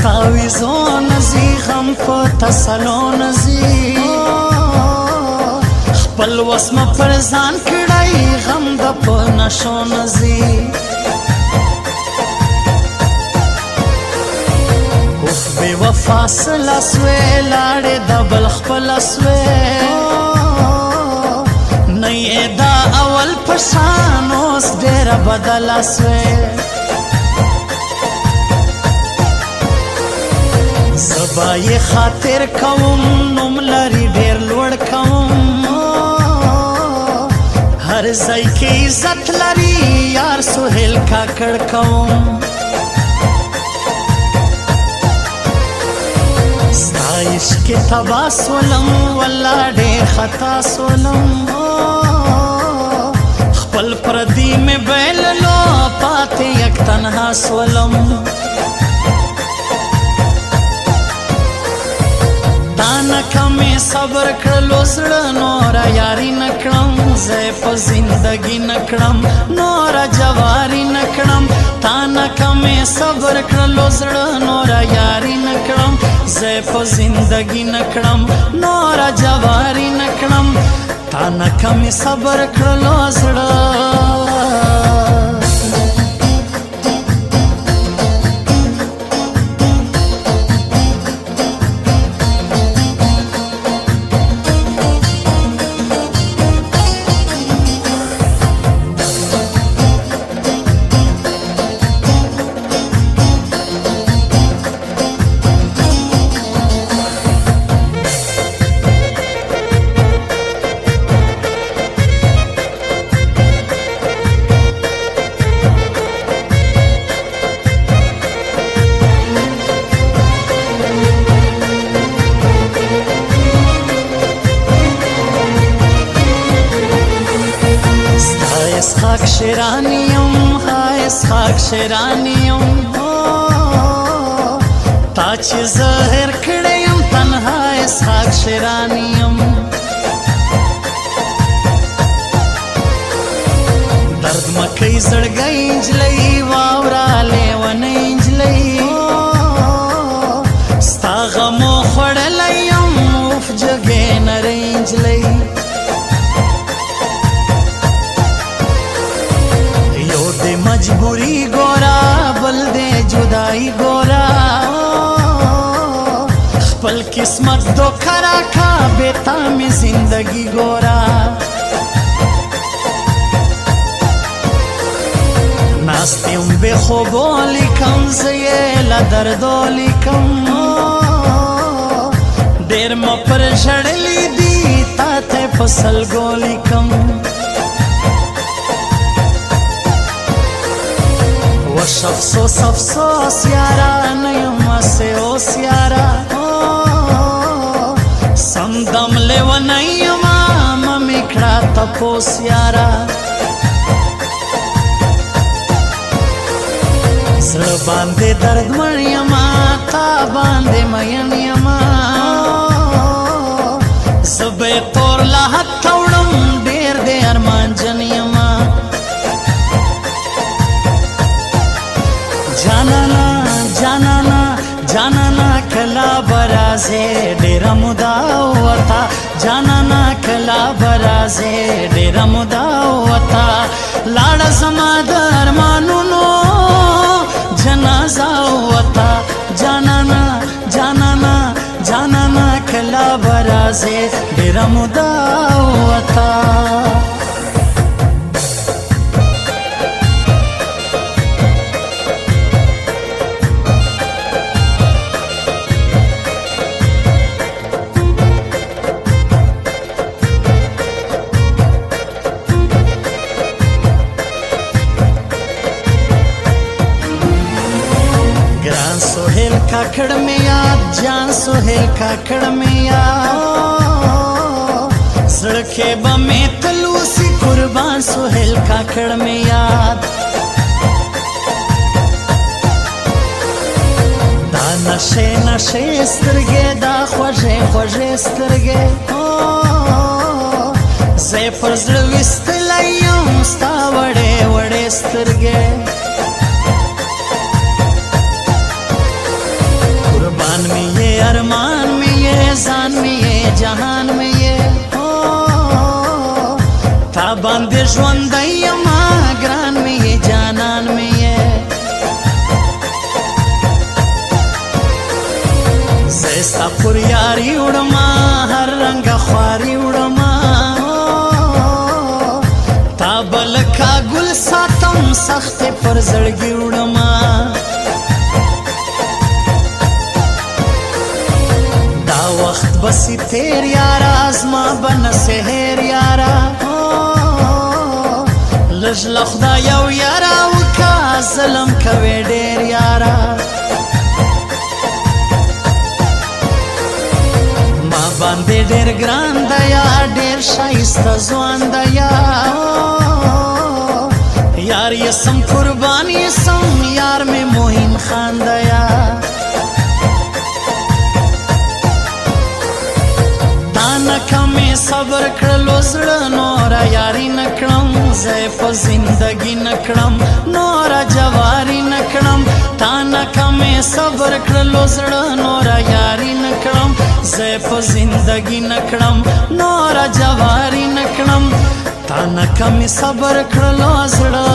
ستاویزو نزی غم په تسلو نزی خپل وسم پر ځان کړای غم د په نشو نزی اوف بے وفا سلا سوې لاړې د بل خپل سوې نه دا اول پشان اوس ډېر بدل سوې زبا یې خاطر کوم نوم لري ډېر لوړ کوم هر ځای کې عزت لري یار سهیل کاکړ کوم ستا عشق تبا سولم والله ډېر خطا سولم خپل پردي مې بایللو پاتې یک تنها سولم کمی صبر کړلو زړه نورا یاري نکړم زه په زندګي نکړم نورا جواري نکړم تا نه کمی صبر کړلو زړه نورا یاري نکړم زه په زندګي نکړم نورا جواري نکړم تا نه کمی صبر کړلو زړه اسحاق شیرانیم های اسحاق شیرانیم تا چې زهر کړیم تنها اسحاق شیرانیم درد مکۍ زړګۍ نجلۍ واوره لیونۍ نجلۍ ستا غمو خوړلی یم اوف جګې نرۍ نجلۍ مجبوری ګورا بل دې جدائی ګورا خپل قسمت دوکه راکا بیتا می زندگی ګورا ناستیم بے خوبو لیکم زیلا دردو لیکم ډیر م پر ژړلی دی تا ته فصل ګو لیکم وش افسوس افسوس یارا نیم سے اوس یارا سمدم لیو نیم ممی کڑا تپوس یارا زړه باندې درد مړیم تا باندې مین یم زبې تور لا حق وړم ډېر دې ارمان جن یم جانانا جانانا جانانا کلا برازه ډېر مودا وتا جانانا کلا برازه ډېر مودا وتا لاړ زما د ارمانونو جنازه وتا جانانا جانانا جانانا کلا برازه ډېر مودا وتا سهیل کاکڑ میں یاد جان سهیل کاکڑ میں یاد سڑکے بمیں تلوسی قربان سهیل کاکڑ میں یاد دا نشے نشے سترگے دا خوشے خوشے سترگے زے پر زړه وستلی یم ستا وړې وړې سترګې जहान में ये تا باندې ژوندی یما ګران مې یې جانان مې یې زه ستا پر یاري وړما هر رنګه خواري وړما تا به لکه ګل ساتم سختې پر زړګي وړما دا وخت بسې تېر یاره زما به نه سحر یاره لږ له خدایه ویاره وکه ظلم کوې ډېر یاره ما باندې ډېر ګران دی یا ډېر ښایسته ځوان دی یار یې سم قربان یې سم یار مې موهین خان دی کمې صبر کړلو زړه نوره یاري نه کړم زه یې په زندګي نه کړم نوره جواري نه کړم تا نه کمې صبر کړلو زړه نوره یاري نه کړم زه یې په زندګي نه کړم نوره جواري نه کړم تا نه کمې صبر کړلو زړه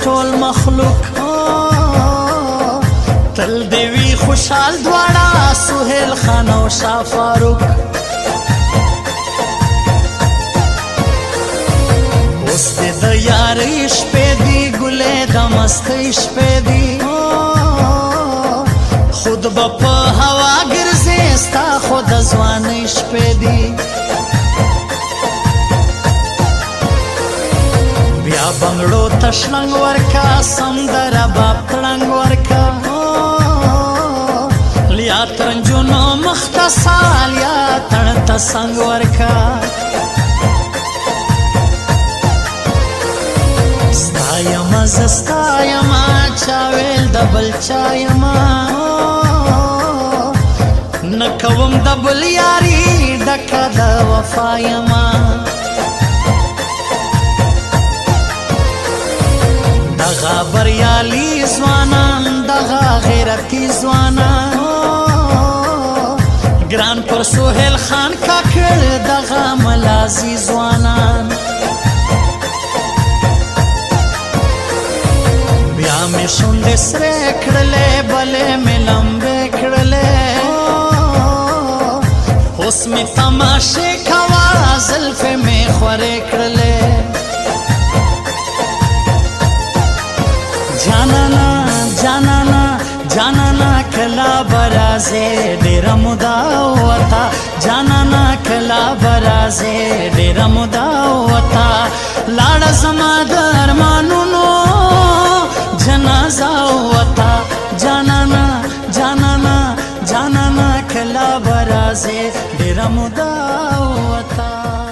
ټول مخلوق تل دی وي خوشحال دواړه سهیل خان او شاه فاروق اوس دې د یارۍ شپې دي ګلې د مستۍ شپې دي خود به په هوا ګرځې ستا خو د ځوانۍ شپې دي بیا بنګړو ته شلنګ ورکا سندره باب تړنګ ورکا لیا ترنجونو مخته سال یا تړ ته څنګ ورکا ستا یما زه ستا یما چا ویل د بل چا یما نه کوم د بل یاري ډکه د وفا یما دغه بریالي ځوانان دغه غیرتي ځوانان ګران پر سهیل خان کاکړ دغه ملازي ځوانان بیا مې شونډې سرې کړلې بلې مې لمبې کړلې اوس مې تماشې کوه زلفې مې خورې کړلې جانانا جانانا جانانا کلا برازه ډېره موده وته جانانا کلا برازه ډېره موده وته لاړه زما د ارمانونو جنازه وته جانانا جانانا جانانا کلا برازه ډېره موده وته